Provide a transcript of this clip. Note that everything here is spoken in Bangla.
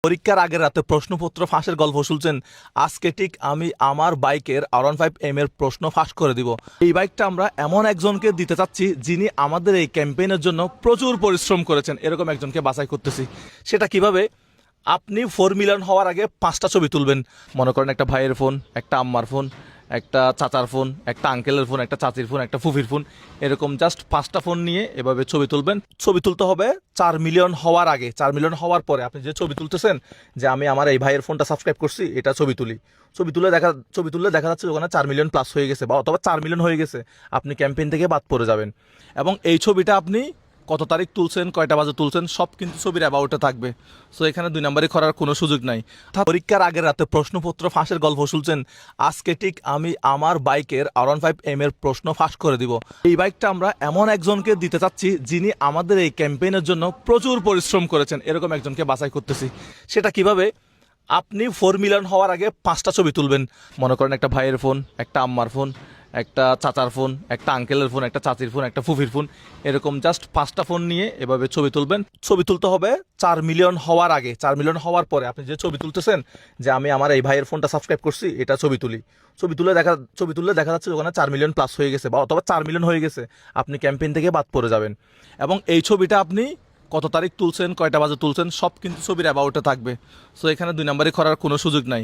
পরীক্ষার আগের রাতে প্রশ্নপত্র ফাঁসের গল্প শুনছেন। আজকে ঠিক আমি আমার বাইকের R15M এর প্রশ্ন ফাঁস করে দিব। এই বাইকটা আমরা এমন একজনকে দিতে চাচ্ছি যিনি আমাদের এই ক্যাম্পেইনের জন্য প্রচুর পরিশ্রম করেছেন, এরকম একজনকে বাছাই করতেছি। সেটা কিভাবে? আপনি 4 মিলিয়ন হওয়ার আগে 5টা ছবি তুলবেন। মনে করেন একটা ভাইয়ের ফোন, একটা আম্মার ফোন, একটা চাচার ফোন, একটা আঙ্কেলের ফোন, একটা চাচির ফোন, একটা ফুফির ফোন, এরকম জাস্ট 5টা ফোন নিয়ে এভাবে ছবি তুলবেন। ছবি তুলতে হবে 4 মিলিয়ন হওয়ার আগে। 4 মিলিয়ন হওয়ার পরে আপনি যে ছবি তুলতেছেন, যে আমি আমার এই ভাইয়ের ফোনটা সাবস্ক্রাইব করছি, এটা ছবি তুলি। ছবি তুললে দেখা যাচ্ছে ওখানে 4 মিলিয়ন প্লাস হয়ে গেছে বা অথবা 4 মিলিয়ন হয়ে গেছে, আপনি ক্যাম্পেইন থেকে বাদ পড়ে যাবেন। এবং এই ছবিটা আপনি কত তারিখ তুলছেন, কয়টা বাজে তুলছেন, সব কিন্তু ছবির অ্যাবাউটে থাকবে। সো এখানে 2 নম্বরই করার কোনো সুযোগ নাই। পরীক্ষার আগের রাতে প্রশ্নপত্র ফাঁসের গল্প শুনছেন। আজকে ঠিক আমি আমার বাইকের R15M এর প্রশ্ন ফাঁস করে দিব। এই বাইকটা আমরা এমন একজনকে দিতে চাচ্ছি যিনি আমাদের এই ক্যাম্পেইনের জন্য প্রচুর পরিশ্রম করেছেন, এরকম একজনকে বাছাই করতেছি। সেটা কিভাবে? আপনি 4 মিলিয়ন হওয়ার আগে 5টা ছবি তুলবেন। মনে করেন একটা ভাইয়ের ফোন, একটা আম্মার ফোন, একটা চাচার ফোন, একটা আঙ্কেলের ফোন, একটা চাচির ফোন, একটা ফুফির ফোন, এরকম জাস্ট 5টা ফোন নিয়ে এভাবে ছবি তুলবেন। ছবি তুলতে হবে 4 মিলিয়ন হওয়ার আগে। 4 মিলিয়ন হওয়ার পরে আপনি যে ছবি তুলতেছেন, যে আমি আমার এই ভাইয়ের ফোনটা সাবস্ক্রাইব করছি, এটা ছবি তুলি। ছবি তুললে দেখা যাচ্ছে ওখানে 4 মিলিয়ন প্লাস হয়ে গেছে বা অথবা 4 মিলিয়ন হয়ে গেছে, আপনি ক্যাম্পেইন থেকে বাদ পড়ে যাবেন। এবং এই ছবিটা আপনি কত তারিখ তুলছেন, কয়টা বাজে তুলছেন, সব কিন্তু ছবির অ্যাবাউটে থাকবে। সো এখানে 2 নম্বরই করার কোনো সুযোগ নাই।